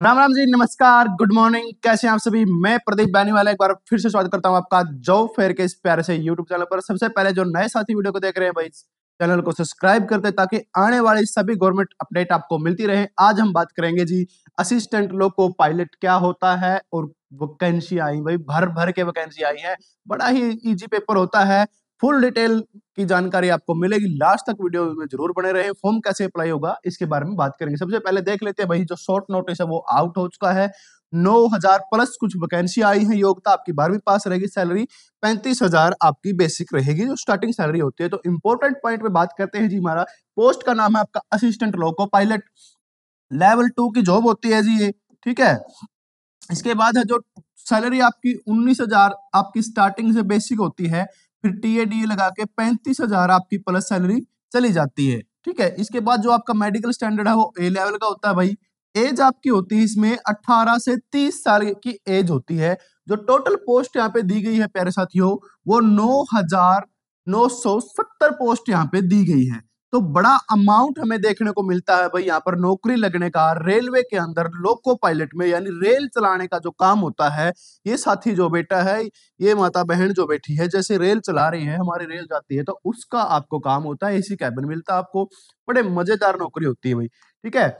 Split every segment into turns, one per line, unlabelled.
राम राम जी, नमस्कार, good morning. कैसे हैं आप सभी? मैं प्रदीप बैनीवाला एक बार फिर से स्वागत करता हूं आपका जॉब फेयर के इस प्यारे से यूट्यूब चैनल पर। सबसे पहले जो नए साथी वीडियो को देख रहे हैं भाई, चैनल को सब्सक्राइब कर दे ताकि आने वाली सभी गवर्नमेंट अपडेट आपको मिलती रहे। आज हम बात करेंगे जी असिस्टेंट लोको पायलट क्या होता है और वैकेंसी आई भाई, भर भर के वैकेंसी आई है। बड़ा ही इजी पेपर होता है। फुल डिटेल की जानकारी आपको मिलेगी, लास्ट तक वीडियो में जरूर बने रहे। फॉर्म कैसे अप्लाई होगा इसके बारे में बात करेंगे। सबसे पहले देख लेते हैं भाई, जो शॉर्ट नोटिस है वो आउट हो चुका है। 9,000 प्लस कुछ वैकेंसी आई है। योग्यता आपकी 12वीं पास रहेगी। सैलरी 35,000 आपकी बेसिक रहेगी, जो स्टार्टिंग सैलरी होती है। तो इंपॉर्टेंट पॉइंट पे बात करते हैं जी। हमारा पोस्ट का नाम है आपका असिस्टेंट लोको पायलट। लेवल 2 की जॉब होती है जी ये, ठीक है। इसके बाद है जो सैलरी आपकी 19,000 आपकी स्टार्टिंग से बेसिक होती है। फिर टीए लगा के 35,000 आपकी प्लस सैलरी चली जाती है, ठीक है। इसके बाद जो आपका मेडिकल स्टैंडर्ड है वो ए लेवल का होता है भाई। एज आपकी होती है इसमें 18 से 30 साल की एज होती है। जो टोटल पोस्ट यहाँ पे दी गई है प्यारे साथियों, वो 9,970 पोस्ट यहाँ पे दी गई है। तो बड़ा अमाउंट हमें देखने को मिलता है भाई यहाँ पर नौकरी लगने का। रेलवे के अंदर लोको पायलट में, यानी रेल चलाने का जो काम होता है, ये साथी जो बेटा है, ये माता बहन जो बैठी है, जैसे रेल चला रही है, हमारी रेल जाती है, तो उसका आपको काम होता है। एसी कैबिन मिलता है आपको। बड़े मजेदार नौकरी होती है भाई, ठीक है।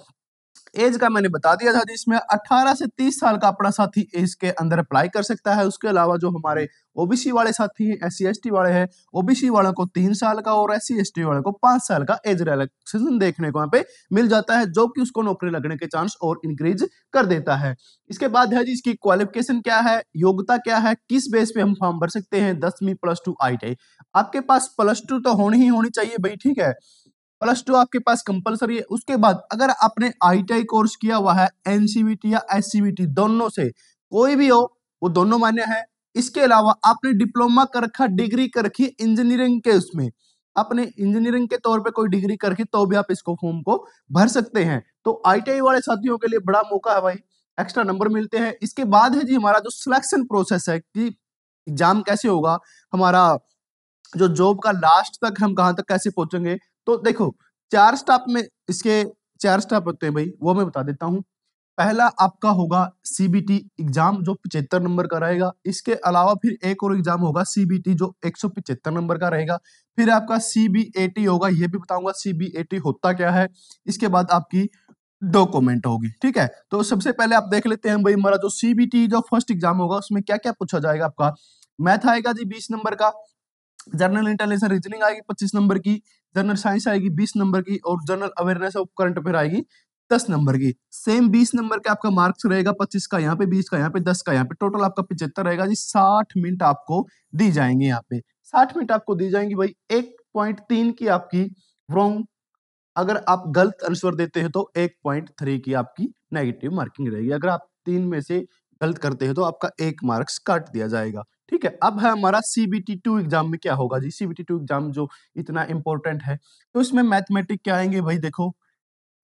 एज का मैंने बता दिया था, जिसमें 18 से 30 साल का अपना साथी एज के अंदर अप्लाई कर सकता है। उसके अलावा जो हमारे ओबीसी वाले साथी हैं, एससी एसटी वाले हैं, ओबीसी वालों को 3 साल का और एससी एसटी वाले को 5 साल का एज रिलैक्सेशन देखने को यहाँ पे मिल जाता है, जो कि उसको नौकरी लगने के चांस और इंक्रीज कर देता है। इसके बाद है जी इसकी क्वालिफिकेशन क्या है, योग्यता क्या है, किस बेस पे हम फॉर्म भर सकते हैं। 10वीं +2 ITI आपके पास +2 तो होनी ही होनी चाहिए भाई, ठीक है। +2 आपके पास कंपलसरी है। उसके बाद अगर आपने ITI कोर्स किया हुआ है, एनसीवीटी या एससीवीटी दोनों से कोई भी हो, वो दोनों मान्य है। इसके अलावा आपने डिप्लोमा कर रखा, डिग्री कर रखी इंजीनियरिंग के, उसमें आपने इंजीनियरिंग के तौर पे कोई डिग्री कर रखी, तो भी आप इसको फॉर्म को भर सकते हैं। तो ITI वाले साथियों के लिए बड़ा मौका है भाई, एक्स्ट्रा नंबर मिलते हैं। इसके बाद है जी हमारा जो सिलेक्शन प्रोसेस है कि एग्जाम कैसे होगा, हमारा जो जॉब का लास्ट तक हम कहां तक कैसे पहुंचेंगे। तो देखो, 4 स्टेप में इसके 4 स्टेप होते हैं भाई, वो मैं बता देता हूं। पहला आपका होगा सीबीटी एग्जाम, जो 75 नंबर का रहेगा। इसके अलावा फिर एक और एग्जाम होगा सीबीटी, जो 175 नंबर का रहेगा। फिर आपका सीबीएटी होगा, ये भी बताऊंगा सीबीएटी होता क्या है। इसके बाद आपकी डॉक्यूमेंट होगी, ठीक है। तो सबसे पहले आप देख लेते हैं भाई, हमारा जो सीबीटी जो फर्स्ट एग्जाम होगा, उसमें क्या क्या पूछा जाएगा। आपका मैथ आएगा जी 20 नंबर का, जनरल इंटेलिजेंस रीजनिंग आएगी 25 नंबर की, जनरल साइंस आएगी 20 नंबर की, और general awareness of current affair आएगी 10 नंबर की। सेम 20 नंबर का आपका मार्क्स रहेगा, 25 का यहाँ पे, 20 का यहाँ पे, 10 का यहाँ पे, टोटल आपका 75 रहेगा जी। 60 मिनट आपको दी जाएंगे यहाँ पे, 60 मिनट आपको दी जाएंगी भाई। 1.3 की आपकी रॉन्ग, अगर आप गलत आंसर देते हैं तो 1.3 की आपकी नेगेटिव मार्किंग रहेगी। अगर आप 3 में से गलत करते हैं तो आपका 1 मार्क्स काट दिया जाएगा, ठीक है। अब है हमारा सीबीटी 2 एग्जाम में क्या होगा जी। सीबीटी 2 एग्जाम जो इतना इंपॉर्टेंट है, तो इसमें मैथमेटिक क्या आएंगे भाई, देखो,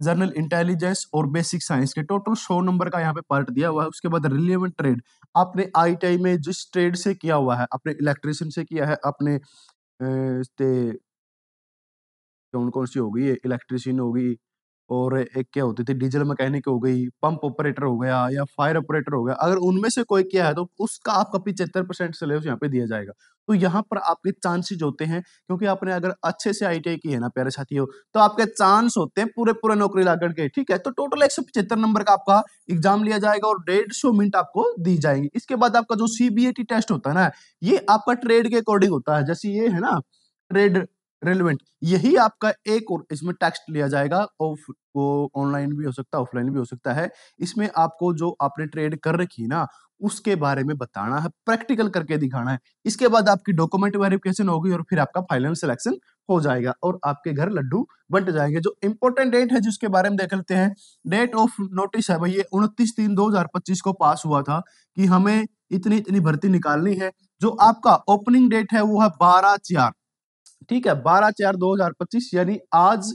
जनरल इंटेलिजेंस और बेसिक साइंस के टोटल 100 नंबर का यहाँ पे पार्ट दिया हुआ है। उसके बाद रिलेवेंट ट्रेड, आपने आईटीआई में जिस ट्रेड से किया हुआ है, आपने इलेक्ट्रिशियन से किया है, आपने कौन कौन सी हो गई, इलेक्ट्रिशियन हो गई, और एक क्या होती थी, डीजल मैकेनिक हो गई, पंप ऑपरेटर हो गया, या फायर ऑपरेटर हो गया। अगर उनमें से कोई किया है तो उसका आपका 75% सिलेबस यहाँ पे दिया जाएगा। तो यहाँ पर आपके चांसेस होते हैं, क्योंकि आपने अगर अच्छे से आईटीआई की है ना प्यारे साथियों, तो आपके चांस होते हैं पूरे पूरे नौकरी लागण के, ठीक है। तो टोटल 175 नंबर का आपका एग्जाम लिया जाएगा और 150 मिनट आपको दी जाएंगी। इसके बाद आपका जो सीबीएटी टेस्ट होता है ना, ये आपका ट्रेड के अकॉर्डिंग होता है। जैसे ये है ना ट्रेड रेलेवेंट, यही आपका एक और इसमें टेक्स्ट लिया जाएगा। ऑफ वो ऑनलाइन भी हो सकता है, ऑफलाइन भी हो सकता है। इसमें आपको जो आपने ट्रेड कर रखी है ना, उसके बारे में बताना है, प्रैक्टिकल करके दिखाना है। इसके बाद आपकी डॉक्यूमेंट वेरिफिकेशन होगी और फिर आपका फाइनल सिलेक्शन हो जाएगा और आपके घर लड्डू बंट जाएंगे। जो इंपॉर्टेंट डेट है जिसके बारे में देख लेते हैं। डेट ऑफ नोटिस है भाई, ये 29/3/2025 को पास हुआ था कि हमें इतनी इतनी भर्ती निकालनी है। जो आपका ओपनिंग डेट है वो है 12/4, ठीक है, 12/4/2025, यानी आज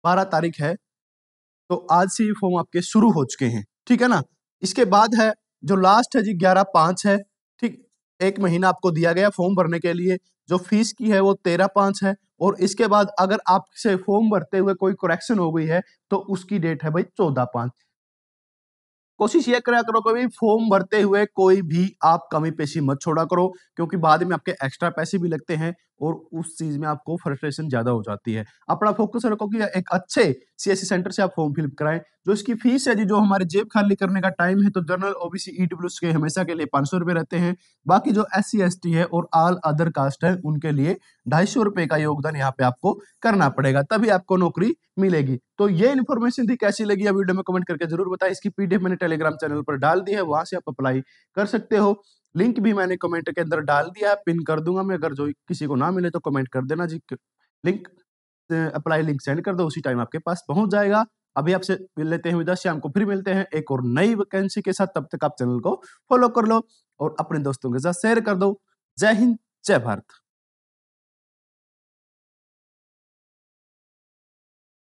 12 तारीख है। तो आज से ये फॉर्म आपके शुरू हो चुके हैं, ठीक है ना। इसके बाद है जो लास्ट है जी 11/5 है, ठीक। 1 महीना आपको दिया गया फॉर्म भरने के लिए। जो फीस की है वो 13/5 है। और इसके बाद अगर आपसे फॉर्म भरते हुए कोई करेक्शन हो गई है तो उसकी डेट है भाई 14/5। कोशिश ये करा करो कभी फॉर्म भरते हुए कोई भी आप कमी पेशी मत छोड़ा करो, क्योंकि बाद में आपके एक्स्ट्रा पैसे भी लगते हैं और उस चीज में आपको फ्रस्ट्रेशन ज्यादा हो जाती है। अपना फोकस रखो कि एक अच्छे सीएससी सेंटर से आप फॉर्म फिल कराएं। जो इसकी फीस है जी, जो हमारे जेब खाली करने का टाइम है, तो जनरल ओबीसी ईडब्ल्यूएस के हमेशा के लिए 500 रुपए रहते हैं। बाकी जो एससी एसटी है और ऑल अदर कास्ट है उनके लिए 250 रुपए का योगदान यहाँ पे आपको करना पड़ेगा, तभी आपको नौकरी मिलेगी। तो ये इन्फॉर्मेशन थी, कैसी लगी है वीडियो में कमेंट करके जरूर बताएं। इसकी पीडीएफ मैंने टेलीग्राम चैनल पर डाल दी है, वहां से आप अप्लाई कर सकते हो। लिंक भी मैंने कमेंट के अंदर डाल दिया है, पिन कर दूंगा मैं, अगर जो किसी को ना मिले तो कमेंट कर देना जी। लिंक अप्लाई लिंक सेंड कर दो, उसी टाइम आपके पास पहुंच जाएगा। अभी आपसे मिल लेते हैं विदा, शाम को फिर मिलते हैं एक और नई वैकेंसी के साथ। तब तक आप चैनल को फॉलो कर लो और अपने दोस्तों के साथ शेयर कर दो। जय हिंद, जय भारत।